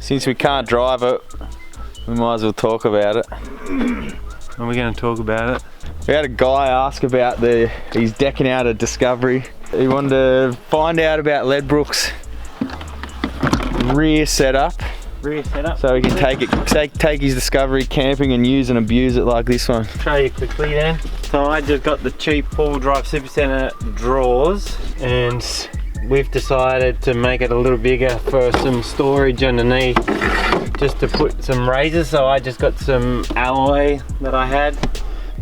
Since we can't drive it, we might as well talk about it. Are we going to talk about it? We had a guy ask about he's decking out a Discovery. He wanted to find out about Ledbrook's rear setup. So he can take his Discovery camping and use and abuse it like this one. Show you quickly then. So I just got the cheap four-wheel drive Supercenter drawers, and we've decided to make it a little bigger for some storage underneath, just to put some razors. So I just got some alloy that I had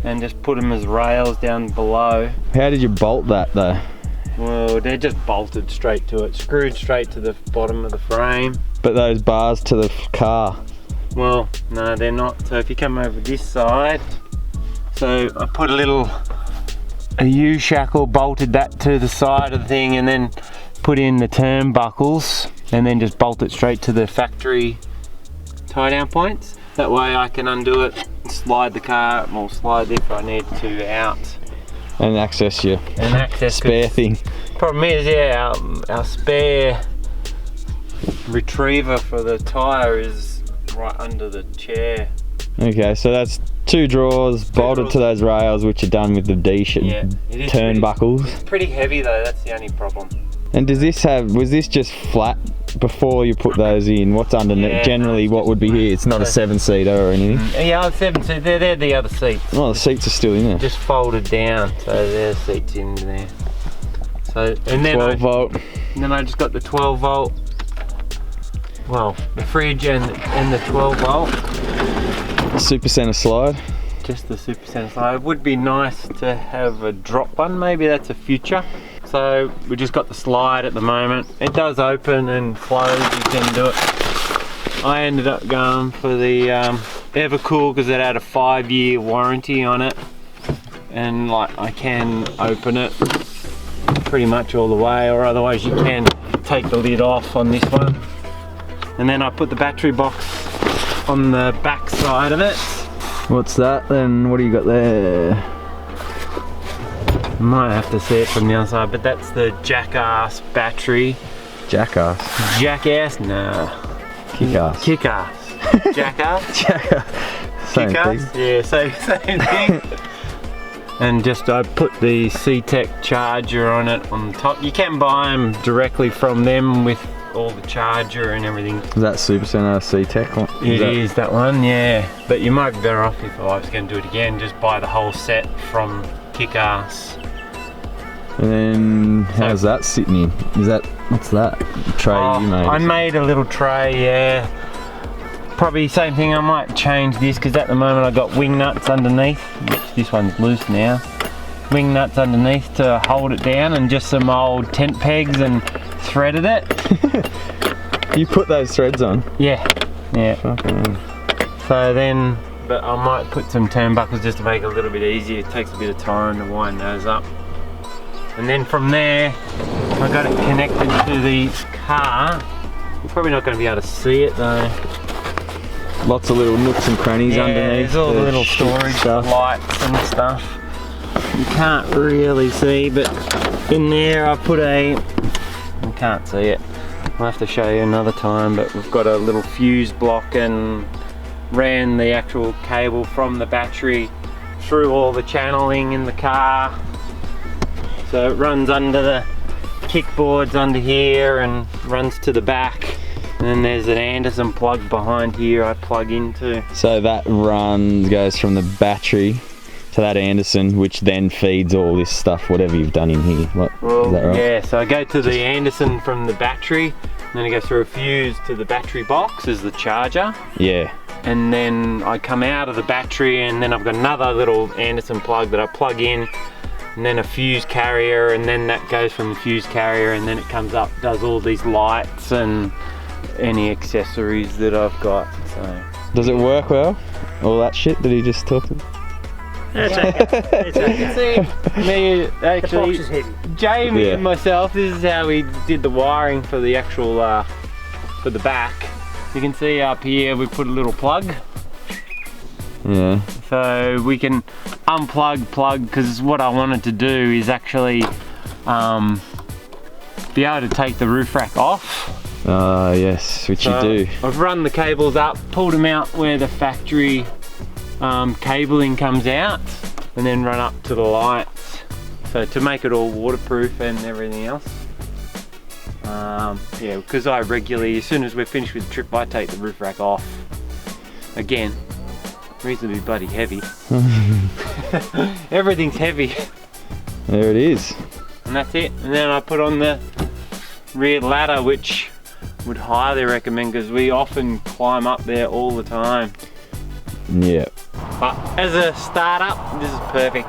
and just put them as rails down below. How did you bolt that though? Well, they're just bolted straight to it, screwed straight to the bottom of the frame. But those bars to the car? Well, no, they're not. So if you come over this side, so I put a U-shackle, bolted that to the side of the thing, and then put in the turnbuckles, and then just bolt it straight to the factory tie-down points. That way I can undo it, slide the car, or slide if I need to out. And access your spare thing. Problem is, yeah, our spare retriever for the tyre is right under the chair. Okay, so that's two drawers bolted to those rails, which are done with the turnbuckles. It's pretty heavy though, that's the only problem. And was this just flat before you put those in? What's underneath? Yeah, generally, what would be here? It's not a 7-seater or anything? Yeah, 7-seater, they're the other seats. Oh, the seats are still in there. Just folded down, so there's seats in there. So, and then 12 volt. Then I just got the 12 volt. Well, the fridge and the 12 volt. Supercenter slide. Just the Supercenter slide. It would be nice to have a drop one, maybe that's a future. So we just got the slide at the moment. It does open and close, you can do it. I ended up going for the Evercool because it had a 5-year warranty on it. And like I can open it pretty much all the way, or otherwise you can take the lid off on this one. And then I put the battery box on the back side of it. What's that then? What do you got there? Might have to see it from the other side, but that's the Jackass battery. Jackass? Jackass? No. Kickass. Kickass. Jackass? Jackass. Same Kickass? thing. Yeah, same thing. And just I put the C-Tech charger on it on the top. You can buy them directly from them with all the charger and everything. Is that Supercenter C-Tech one? It is that one, yeah. But you might be better off if I was going to do it again, just buy the whole set from Kickass. And then how's that sitting in? What's that? A tray you made? I made a little tray, yeah. Probably same thing, I might change this because at the moment I've got wing nuts underneath, which this one's loose now. Wing nuts underneath to hold it down, and just some old tent pegs, and threaded it. You put those threads on? Yeah. Fucking. So then, but I might put some turnbuckles just to make it a little bit easier. It takes a bit of time to wind those up. And then from there, I got it connected to the car. You're probably not going to be able to see it though. Lots of little nooks and crannies underneath. There's all the little storage stuff, lights and stuff. You can't really see, but in there I put you can't see it. I'll have to show you another time, but we've got a little fuse block and ran the actual cable from the battery through all the channeling in the car. So it runs under the kickboards under here and runs to the back. And then there's an Anderson plug behind here I plug into. So that goes from the battery to that Anderson, which then feeds all this stuff, whatever you've done in here. Is that right? Yeah, so I go to the Anderson from the battery, and then I go through a fuse to the battery box as the charger. Yeah. And then I come out of the battery, and then I've got another little Anderson plug that I plug in, and then a fuse carrier, and then that goes from the fuse carrier, and then it comes up, does all these lights and any accessories that I've got. So does it work well? All that shit that he just talked about? It's okay. It's okay. See, me actually, The box is heavy. Jamie and myself, this is how we did the wiring for the actual, for the back. You can see up here we put a little plug. Yeah. So we can unplug, plug, because what I wanted to do is actually be able to take the roof rack off Yes, which you do. I've run the cables up, pulled them out where the factory cabling comes out, and then run up to the lights. So to make it all waterproof and everything else. Yeah, because I regularly, as soon as we're finished with the trip, I take the roof rack off. Again, reasonably bloody heavy. Everything's heavy. There it is. And that's it. And then I put on the rear ladder, which would highly recommend because we often climb up there all the time. Yeah. But as a startup, this is perfect.